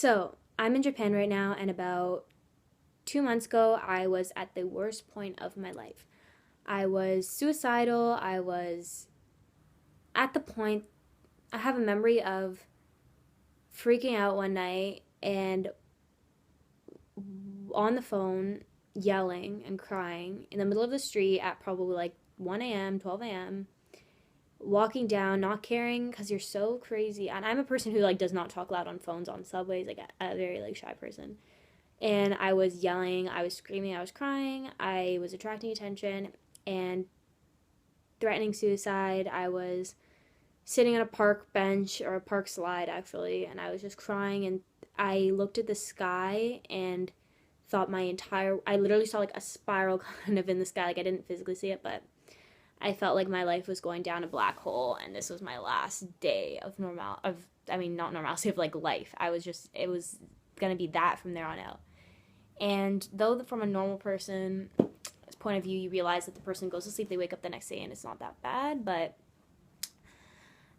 So, I'm in Japan right now, and about 2 months ago, I was at the worst point of my life. I was suicidal. I was at the point, I have a memory of freaking out one night and on the phone, yelling and crying in the middle of the street at probably like 1 a.m., 12 a.m., walking down, not caring because you're so crazy. And I'm a person who like does not talk loud on phones on subways, like a very like shy person. And I was yelling, I was screaming, I was crying, I was attracting attention and threatening suicide. I was sitting on a park bench or a park slide actually, and I was just crying. And I looked at the sky and thought I literally saw like a spiral kind of in the sky. Like I didn't physically see it, but I felt like my life was going down a black hole, and this was my last day of not normalcy, of like life. It was gonna be that from there on out. And though from a normal person's point of view, you realize that the person goes to sleep, they wake up the next day, and it's not that bad, but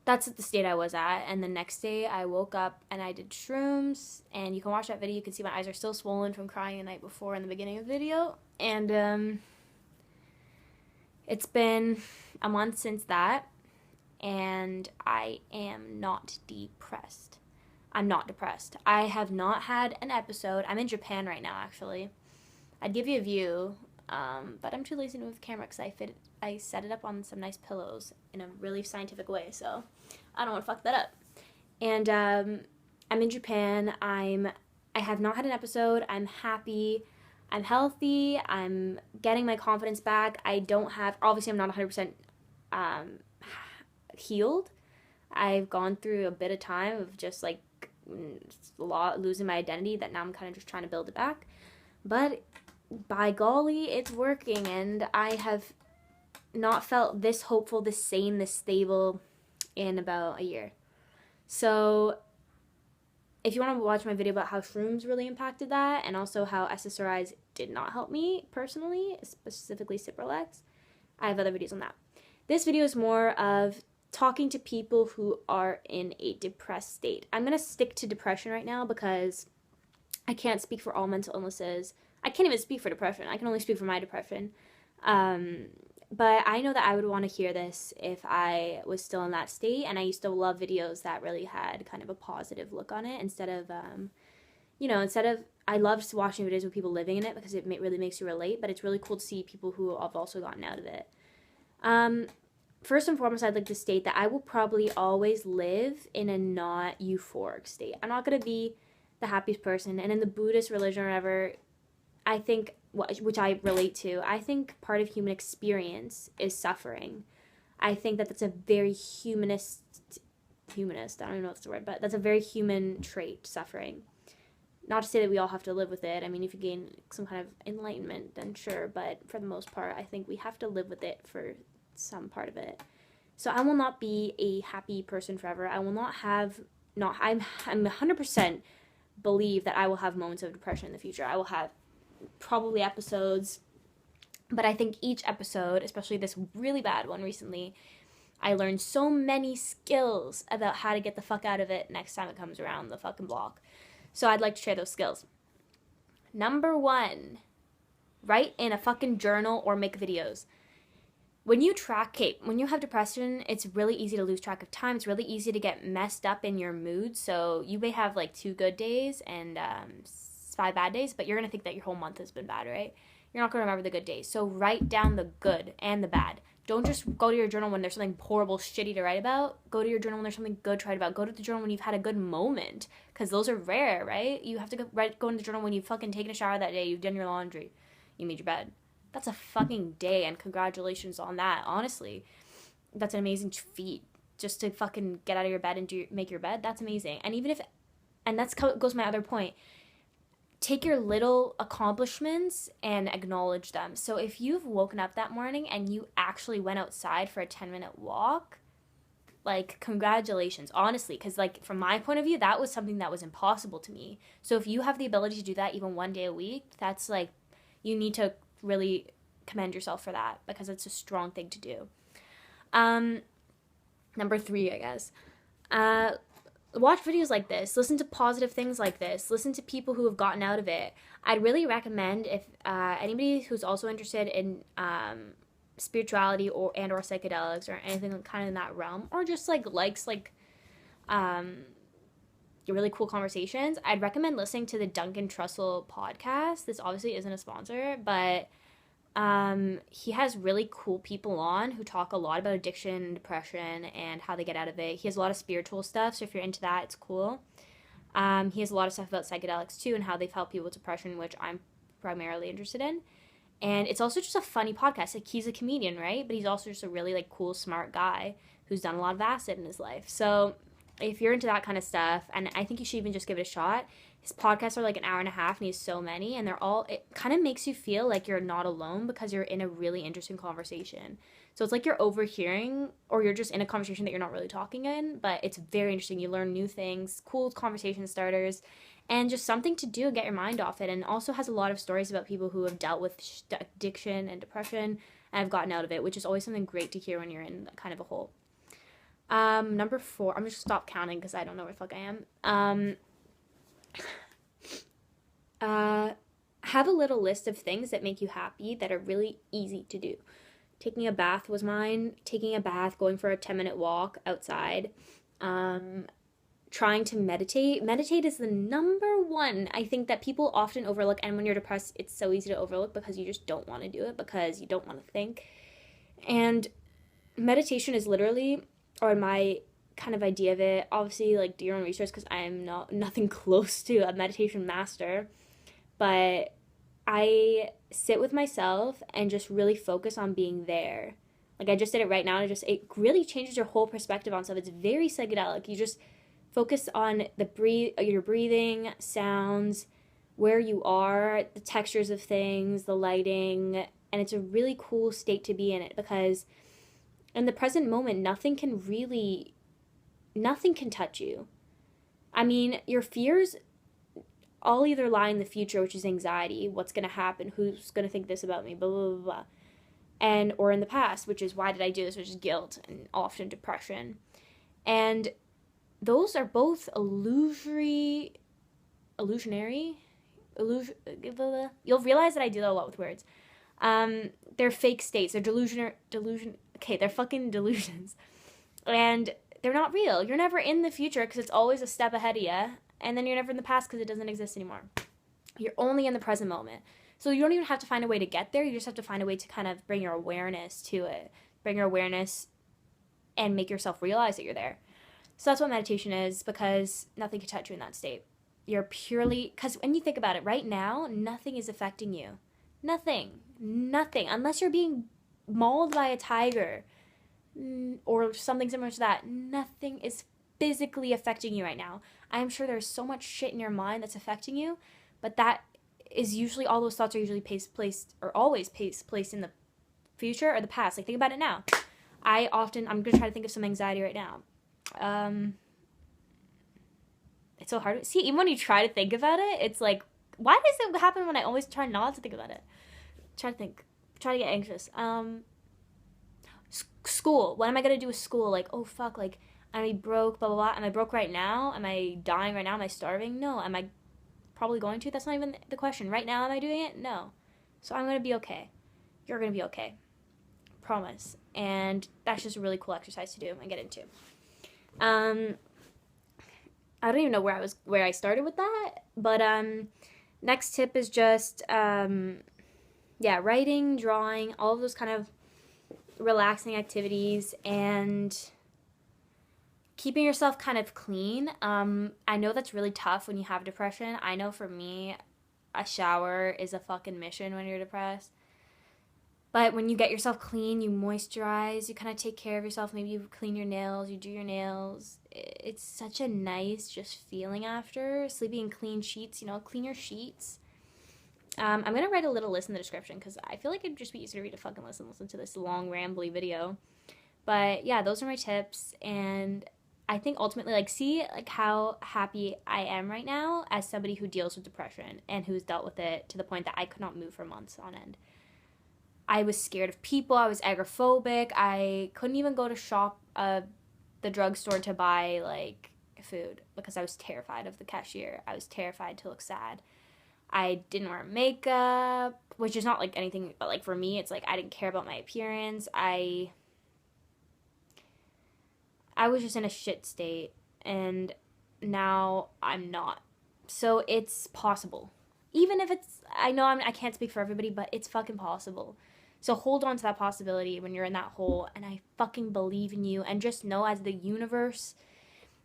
that's the state I was at. And the next day, I woke up and I did shrooms, and you can watch that video. You can see my eyes are still swollen from crying the night before in the beginning of the video, and it's been a month since that, and I am not depressed. I'm not depressed. I have not had an episode. I'm in Japan right now, actually. I'd give you a view, but I'm too lazy to move the camera because I set it up on some nice pillows in a really scientific way, so I don't want to fuck that up. And I'm in Japan. I have not had an episode. I'm happy. I'm healthy. I'm getting my confidence back. Obviously I'm not 100% healed. I've gone through a bit of time of just like losing my identity that now I'm kind of just trying to build it back. But by golly, it's working, and I have not felt this hopeful, this sane, this stable in about a year. So if you want to watch my video about how shrooms really impacted that, and also how SSRIs did not help me personally, specifically Cipralex, I have other videos on that. This video is more of talking to people who are in a depressed state. I'm going to stick to depression right now because I can't speak for all mental illnesses. I can't even speak for depression. I can only speak for my depression. But I know that I would want to hear this if I was still in that state, and I used to love videos that really had kind of a positive look on it instead of I loved watching videos with people living in it because it really makes you relate, but it's really cool to see people who have also gotten out of it. First and foremost, I'd like to state that I will probably always live in a not euphoric state. I'm not going to be the happiest person, and in the Buddhist religion or whatever, I think, which I relate to, I think part of human experience is suffering. I think that that's a very humanist, I don't even know what's the word, but that's a very human trait, suffering. Not to say that we all have to live with it. I mean, if you gain some kind of enlightenment, then sure, but for the most part, I think we have to live with it for some part of it. So I will not be a happy person forever. I will not have, I'm 100% believe that I will have moments of depression in the future. I will have probably episodes, but I think each episode, especially this really bad one recently, I learned so many skills about how to get the fuck out of it next time it comes around the fucking block. So I'd like to share those skills. Number 1, write in a fucking journal or make videos. When you have depression, it's really easy to lose track of time. It's really easy to get messed up in your mood. So you may have like 2 good days and 5 bad days, but you're going to think that your whole month has been bad, right? You're not going to remember the good days. So write down the good and the bad. Don't just go to your journal when there's something horrible, shitty to write about. Go to your journal when there's something good to write about. Go to the journal when you've had a good moment, because those are rare, right? You have to go in the journal when you've fucking taken a shower that day, you've done your laundry, you made your bed. That's a fucking day, and congratulations on that, honestly. That's an amazing feat. Just to fucking get out of your bed and make your bed, that's amazing. And that's goes my other point. Take your little accomplishments and acknowledge them. So if you've woken up that morning and you actually went outside for a 10-minute walk, like, congratulations, honestly, because, like, from my point of view, that was something that was impossible to me. So if you have the ability to do that even one day a week, that's, like, you need to really commend yourself for that, because it's a strong thing to do. Number 3, I guess. watch videos like this, listen to positive things like this, listen to people who have gotten out of it. I'd really recommend, if anybody who's also interested in spirituality or psychedelics or anything kind of in that realm, or just likes um, really cool conversations, I'd recommend listening to the Duncan Trussel podcast. This obviously isn't a sponsor, but he has really cool people on who talk a lot about addiction and depression and how they get out of it. He has a lot of spiritual stuff, so if you're into that, it's cool. He has a lot of stuff about psychedelics too and how they've helped people with depression, which I'm primarily interested in. And it's also just a funny podcast. Like, he's a comedian, right? But he's also just a really cool, smart guy who's done a lot of acid in his life. So if you're into that kind of stuff, and I think you should even just give it a shot. His podcasts are an hour and a half, and he has so many, and it kind of makes you feel like you're not alone because you're in a really interesting conversation. So it's like you're overhearing, or you're just in a conversation that you're not really talking in, but it's very interesting. You learn new things, cool conversation starters, and just something to do, get your mind off it. And also has a lot of stories about people who have dealt with addiction and depression and have gotten out of it, which is always something great to hear when you're in kind of a hole. Number 4, I'm just stop counting because I don't know where the fuck I am. Have a little list of things that make you happy that are really easy to do. Taking a bath was mine. Taking a bath, going for a 10-minute walk outside. Trying to meditate. Meditate is the number one, I think, that people often overlook. And when you're depressed, it's so easy to overlook because you just don't want to do it, because you don't want to think. And meditation is literally, or my kind of idea of it, obviously do your own research because I am nothing close to a meditation master, but I sit with myself and just really focus on being there. I just did it right now, and it really changes your whole perspective on stuff. It's very psychedelic. You just focus on your breathing, sounds, where you are, the textures of things, the lighting, and it's a really cool state to be in it, because in the present moment, nothing can touch you. I mean, your fears all either lie in the future, which is anxiety, what's going to happen, who's going to think this about me, blah, blah, blah, blah. Or in the past, which is why did I do this, which is guilt and often depression. And those are both illusionary. You'll realize that I do that a lot with words. They're fake states. They're delusion. Okay, they're fucking delusions. And they're not real. You're never in the future because it's always a step ahead of you. And then you're never in the past because it doesn't exist anymore. You're only in the present moment. So you don't even have to find a way to get there. You just have to find a way to kind of bring your awareness to it. Bring your awareness and make yourself realize that you're there. So that's what meditation is, because nothing can touch you in that state. You're purely, because when you think about it, right now, nothing is affecting you. Nothing. Unless you're being mauled by a tiger or something similar to that, nothing is physically affecting you right now. I'm sure there's so much shit in your mind that's affecting you, but that is usually, all those thoughts are usually always placed in the future or the past. Think about it now. I'm going to try to think of some anxiety right now. It's so hard. See, even when you try to think about it, it's why does it happen when I always try not to think about it? Try to get anxious. School. What am I going to do with school? Oh, fuck, am I broke, blah, blah, blah. Am I broke right now? Am I dying right now? Am I starving? No. Am I probably going to? That's not even the question. Right now, am I doing it? No. So I'm going to be okay. You're going to be okay. Promise. And that's just a really cool exercise to do and get into. I don't even know where I started with that, but next tip is just writing, drawing, all of those kind of relaxing activities, and keeping yourself kind of clean. I know that's really tough when you have depression. I know for me, a shower is a fucking mission when you're depressed. But when you get yourself clean, you moisturize, you kind of take care of yourself. Maybe you clean your nails, you do your nails. It's such a nice just feeling after. Sleeping in clean sheets, clean your sheets. I'm going to write a little list in the description because I feel like it'd just be easy to read a fucking list and listen to this long, rambly video. But yeah, those are my tips. And I think ultimately, see how happy I am right now as somebody who deals with depression and who's dealt with it to the point that I could not move for months on end. I was scared of people. I was agoraphobic. I couldn't even go to the drugstore to buy food because I was terrified of the cashier. I was terrified to look sad. I didn't wear makeup, which is not like anything, but like for me, it's like I didn't care about my appearance. I was just in a shit state, and now I'm not. So it's possible. Even if it's, I know I can't speak for everybody, but it's fucking possible. So hold on to that possibility when you're in that hole, and I fucking believe in you. And just know, as the universe,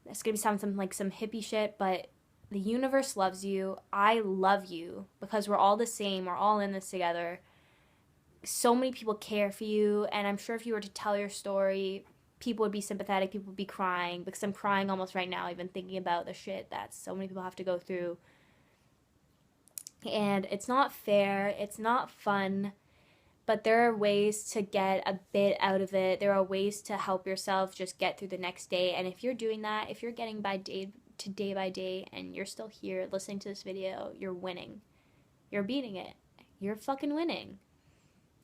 it's gonna sound some like some hippie shit, but the universe loves you. I love you because we're all the same. We're all in this together. So many people care for you, and I'm sure if you were to tell your story, people would be sympathetic. People would be crying, because I'm crying almost right now, even thinking about the shit that so many people have to go through. And it's not fair. It's not fun. But there are ways to get a bit out of it. There are ways to help yourself just get through the next day. And if you're doing that, if you're getting by day by day, and you're still here listening to this video, you're winning. You're beating it. You're fucking winning.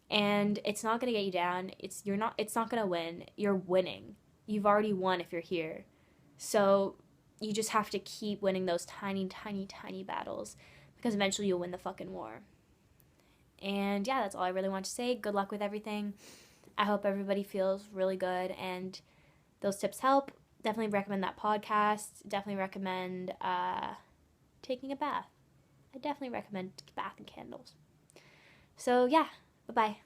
And it's not gonna get you down. It's not gonna win. You're winning. You've already won if you're here. So you just have to keep winning those tiny, tiny, tiny battles, because eventually you'll win the fucking war. And yeah, that's all I really want to say. Good luck with everything. I hope everybody feels really good, and those tips help. Definitely recommend that podcast. Definitely recommend taking a bath. I definitely recommend bath and candles. So yeah, bye-bye.